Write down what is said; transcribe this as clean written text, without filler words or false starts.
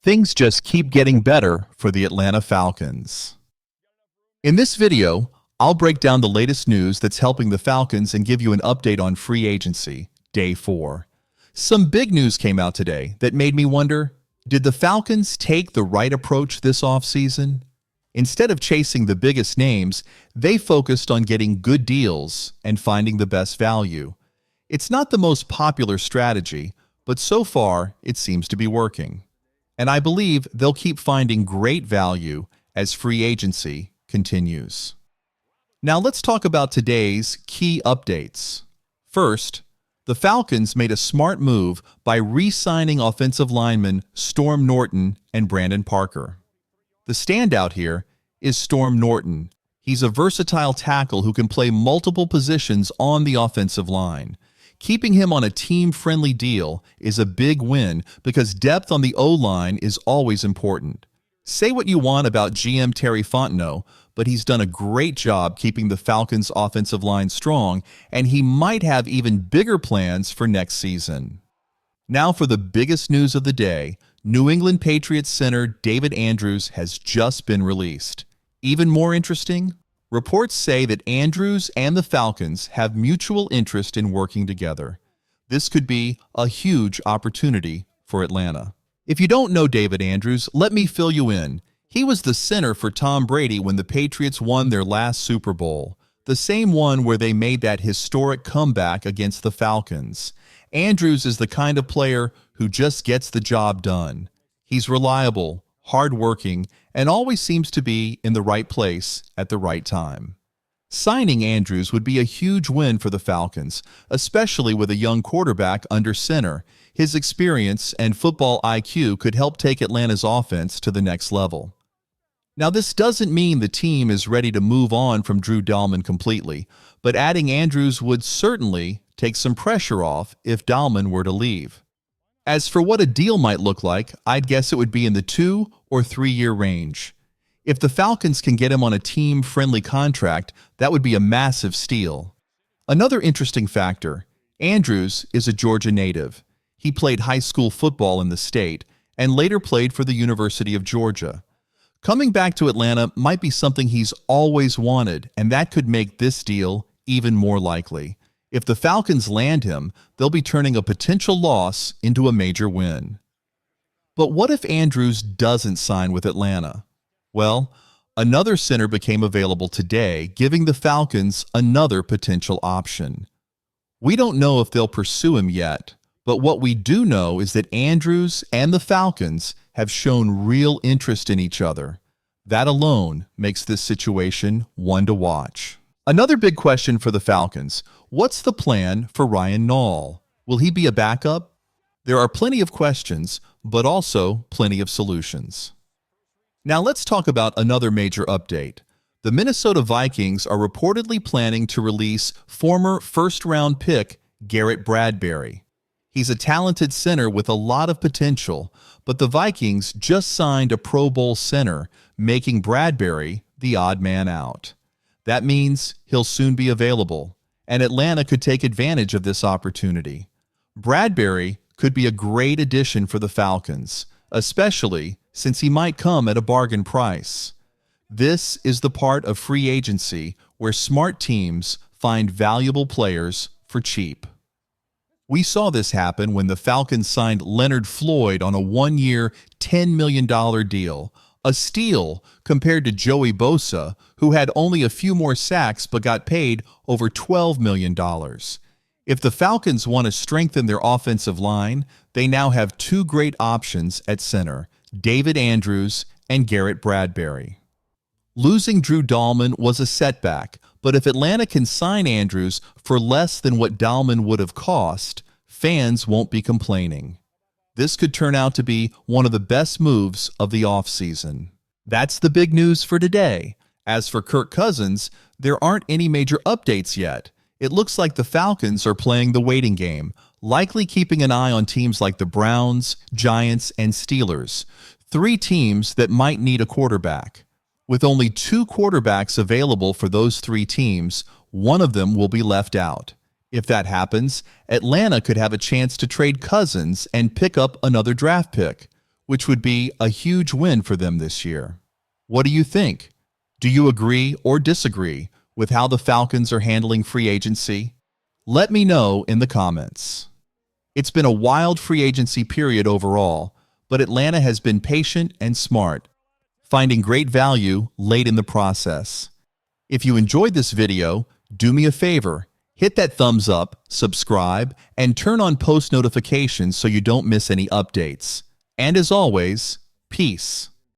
Things just keep getting better for the Atlanta Falcons. In this video, I'll break down the latest news that's helping the Falcons and give you an update on free agency, Day 4. Some big news came out today that made me wonder, did the Falcons take the right approach this offseason? Instead of chasing the biggest names, they focused on getting good deals and finding the best value. It's not the most popular strategy, but so far it seems to be working. And I believe they'll keep finding great value as free agency continues. Now let's talk about today's key updates. First, the Falcons made a smart move by re-signing offensive linemen Storm Norton and Brandon Parker. The standout here is Storm Norton. He's a versatile tackle who can play multiple positions on the offensive line. Keeping him on a team-friendly deal is a big win because depth on the O-line is always important. Say what you want about GM Terry Fontenot, but he's done a great job keeping the Falcons' offensive line strong, and he might have even bigger plans for next season. Now for the biggest news of the day, New England Patriots center David Andrews has just been released. Even more interesting, reports say that Andrews and the Falcons have mutual interest in working together. This could be a huge opportunity for Atlanta. If you don't know David Andrews, let me fill you in. He was the center for Tom Brady when the Patriots won their last Super Bowl, the same one where they made that historic comeback against the Falcons. Andrews is the kind of player who just gets the job done. He's reliable, hardworking, and always seems to be in the right place at the right time. Signing Andrews would be a huge win for the Falcons, especially with a young quarterback under center. His experience and football IQ could help take Atlanta's offense to the next level. Now, this doesn't mean the team is ready to move on from Drew Dalman completely, but adding Andrews would certainly take some pressure off if Dalman were to leave. As for what a deal might look like, I'd guess it would be in the 2 or 3 year range. If the Falcons can get him on a team-friendly contract, that would be a massive steal. Another interesting factor, Andrews is a Georgia native. He played high school football in the state and later played for the University of Georgia. Coming back to Atlanta might be something he's always wanted, and that could make this deal even more likely. If the Falcons land him, they'll be turning a potential loss into a major win. But what if Andrews doesn't sign with Atlanta? Well, another center became available today, giving the Falcons another potential option. We don't know if they'll pursue him yet, but what we do know is that Andrews and the Falcons have shown real interest in each other. That alone makes this situation one to watch. Another big question for the Falcons, what's the plan for Ryan Nall? Will he be a backup? There are plenty of questions, but also plenty of solutions. Now let's talk about another major update. The Minnesota Vikings are reportedly planning to release former first-round pick Garrett Bradbury. He's a talented center with a lot of potential, but the Vikings just signed a Pro Bowl center, making Bradbury the odd man out. That means he'll soon be available, and Atlanta could take advantage of this opportunity. Bradbury could be a great addition for the Falcons, especially since he might come at a bargain price. This is the part of free agency where smart teams find valuable players for cheap. We saw this happen when the Falcons signed Leonard Floyd on a 1-year, $10 million deal, a steal compared to Joey Bosa, who had only a few more sacks but got paid over $12 million. If the Falcons want to strengthen their offensive line, they now have two great options at center, David Andrews and Garrett Bradbury. Losing Drew Dalman was a setback, but if Atlanta can sign Andrews for less than what Dalman would have cost, fans won't be complaining. This could turn out to be one of the best moves of the offseason. That's the big news for today. As for Kirk Cousins, there aren't any major updates yet. It looks like the Falcons are playing the waiting game, likely keeping an eye on teams like the Browns, Giants, and Steelers, 3 teams that might need a quarterback. With only 2 quarterbacks available for those 3 teams, one of them will be left out. If that happens, Atlanta could have a chance to trade Cousins and pick up another draft pick, which would be a huge win for them this year. What do you think? Do you agree or disagree with how the Falcons are handling free agency? Let me know in the comments. It's been a wild free agency period overall, but Atlanta has been patient and smart, finding great value late in the process. If you enjoyed this video, do me a favor, hit that thumbs up, subscribe, and turn on post notifications so you don't miss any updates. And as always, peace.